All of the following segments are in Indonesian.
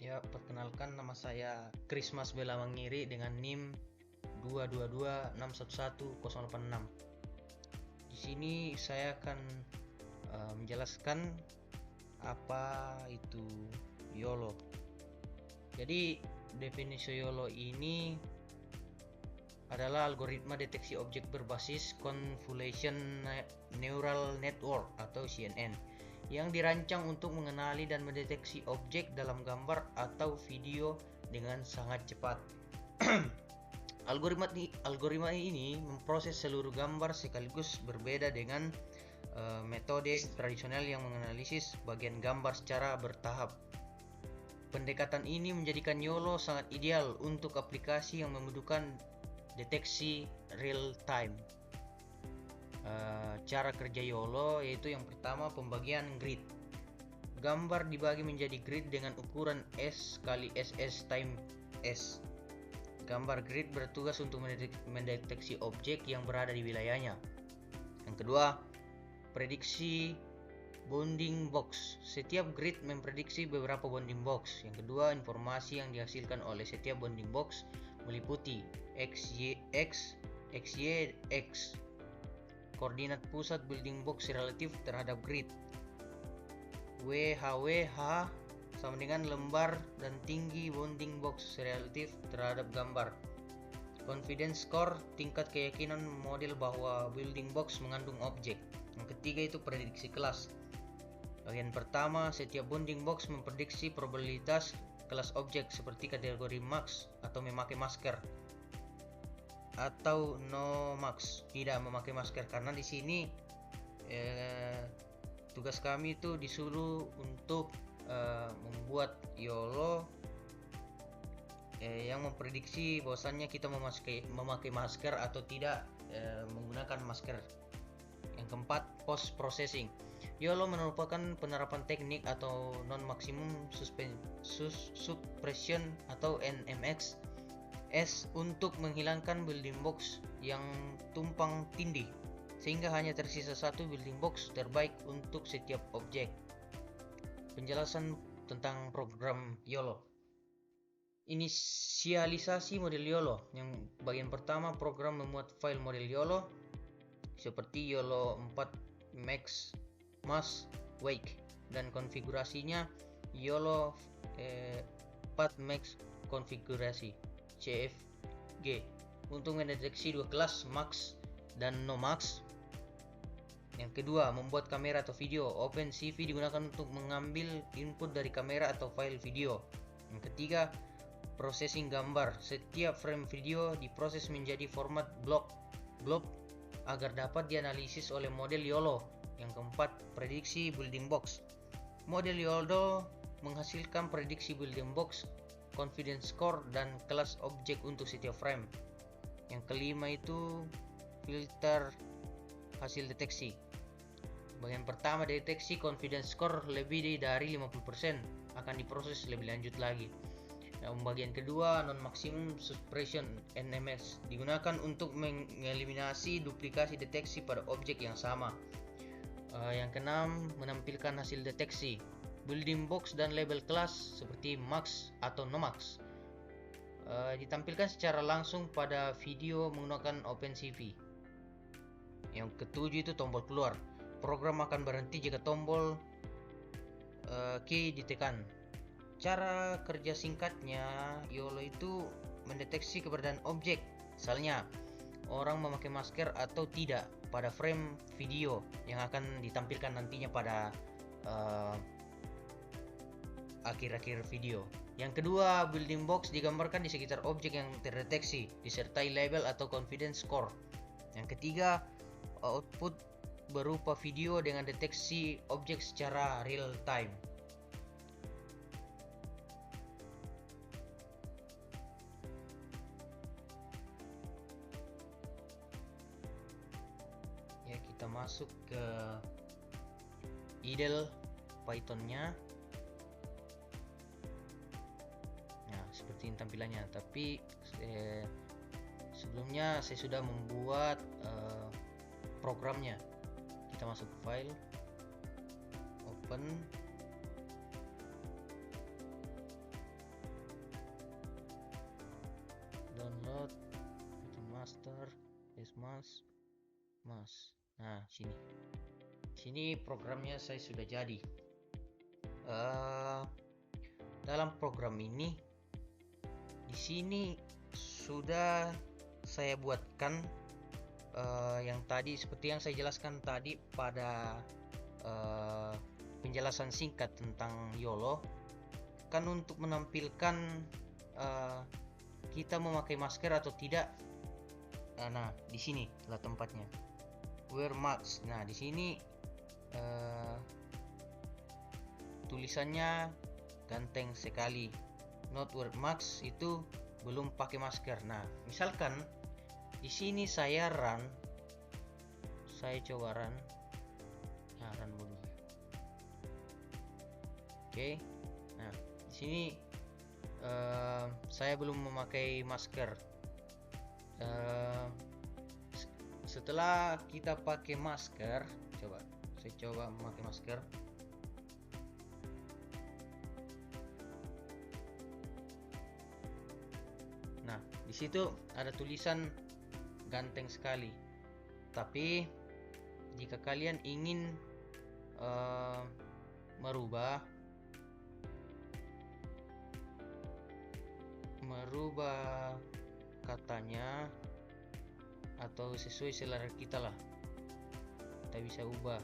Ya, perkenalkan nama saya Krismas Bella Mangiri dengan NIM 222611086. Di sini saya akan menjelaskan apa itu YOLO. Jadi, definisi YOLO ini adalah algoritma deteksi objek berbasis Convolution Neural Network atau CNN yang dirancang untuk mengenali dan mendeteksi objek dalam gambar atau video dengan sangat cepat. Algoritma ini memproses seluruh gambar sekaligus, berbeda dengan metode tradisional yang menganalisis bagian gambar secara bertahap. Pendekatan ini menjadikan YOLO sangat ideal untuk aplikasi yang membutuhkan deteksi real time. Cara kerja YOLO yaitu yang pertama, pembagian grid. Gambar dibagi menjadi grid dengan ukuran S kali SS time S. Gambar grid bertugas untuk mendeteksi objek yang berada di wilayahnya. Yang kedua, prediksi bounding box. Setiap grid memprediksi beberapa bounding box. Yang kedua, informasi yang dihasilkan oleh setiap bounding box meliputi X, Y, X, XY, X. Koordinat pusat building box relatif terhadap grid. WH sama dengan lembar dan tinggi bounding box relatif terhadap gambar. Confidence score, tingkat keyakinan model bahwa building box mengandung objek. Yang ketiga itu prediksi kelas. Bagian pertama, setiap bounding box memprediksi probabilitas kelas objek seperti kategori max atau memakai masker, atau no max, tidak memakai masker, karena di sini tugas kami itu disuruh untuk membuat YOLO yang memprediksi bahwasannya kita memakai masker atau tidak menggunakan masker. Yang keempat, post processing. YOLO merupakan penerapan teknik atau non maximum suppression atau NMX untuk menghilangkan building box yang tumpang tindih, sehingga hanya tersisa satu building box terbaik untuk setiap objek. Penjelasan tentang program YOLO. Inisialisasi model YOLO. Yang bagian pertama, program memuat file model YOLO seperti YOLO 4 Max, Mass, Wake, dan konfigurasinya YOLO 4 Max konfigurasi CFG untuk mendeteksi dua kelas max dan no max. Yang kedua, membuat kamera atau video. OpenCV digunakan untuk mengambil input dari kamera atau file video. Yang ketiga, processing gambar. Setiap frame video diproses menjadi format blob agar dapat dianalisis oleh model YOLO. Yang keempat, prediksi building box. Model YOLO menghasilkan prediksi building box, confidence score, dan kelas objek untuk setiap frame. Yang kelima itu filter hasil deteksi. Bagian pertama, deteksi confidence score lebih dari 50% akan diproses lebih lanjut lagi. Yang bagian kedua, non maximum suppression NMS digunakan untuk mengeliminasi duplikasi deteksi pada objek yang sama. Yang keenam, menampilkan hasil deteksi building box dan label kelas seperti max atau no max. Ditampilkan secara langsung pada video menggunakan OpenCV. Yang ketujuh itu tombol keluar. Program akan berhenti jika tombol key ditekan. Cara kerja singkatnya, YOLO itu mendeteksi keberadaan objek, misalnya orang memakai masker atau tidak, pada frame video yang akan ditampilkan nantinya pada akhir-akhir video. Yang kedua, building box digambarkan di sekitar objek yang terdeteksi, disertai label atau confidence score. Yang ketiga, output berupa video dengan deteksi objek secara real time. Ya, kita masuk ke idle Python-nya. Nah, seperti ini tampilannya. Tapi sebelumnya saya sudah membuat programnya. Kita masuk ke file, open, Nah, sini programnya saya sudah jadi. Dalam program ini, di sini sudah saya buatkan yang tadi, seperti yang saya jelaskan tadi pada penjelasan singkat tentang YOLO, kan untuk menampilkan kita memakai masker atau tidak. Nah, di sini lah tempatnya. Wear mask. Nah, di sini tulisannya ganteng sekali. Not wear mask itu belum pakai masker. Nah, misalkan di sini saya coba run. Nah, run dulu. Oke. Nah, di sini saya belum memakai masker. Setelah kita pakai masker, saya coba memakai masker. Nah, di situ ada tulisan ganteng sekali. Tapi jika kalian ingin merubah katanya atau sesuai selera kita lah, kita bisa ubah.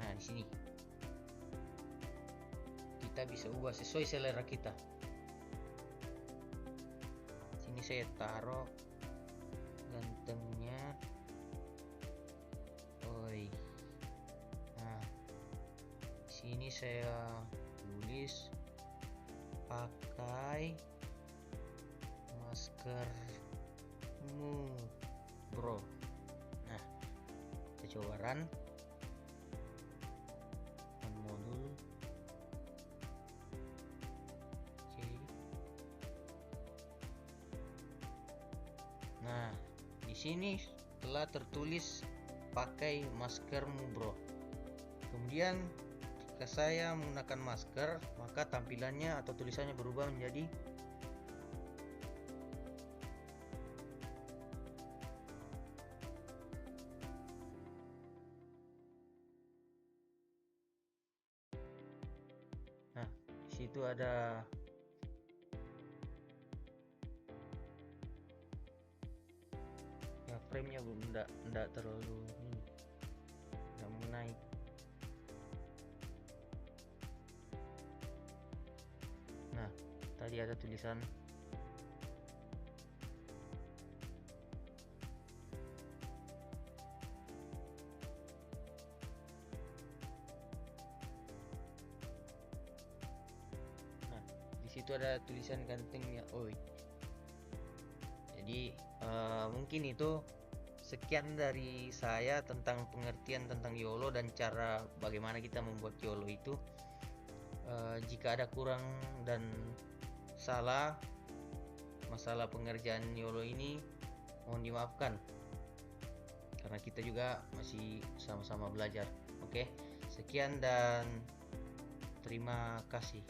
Nah, di sini kita bisa ubah sesuai selera kita. Sini saya taruh gantengnya. Nah, sini saya tulis pakai maskermu, bro. Nah, kita coba run modul. Oke. Nah, di sini telah tertulis pakai maskermu, bro. Kemudian jika saya menggunakan masker, maka tampilannya atau tulisannya berubah menjadi di situ ada ya, frame-nya belum enggak terlalu enggak mau naik. Nah, tadi ada tulisan situ ada tulisan gantengnya. Jadi mungkin itu sekian dari saya tentang pengertian tentang YOLO dan cara bagaimana kita membuat YOLO itu. Jika ada kurang dan salah masalah pengerjaan YOLO ini, mohon dimaafkan karena kita juga masih sama-sama belajar. Oke, sekian dan terima kasih.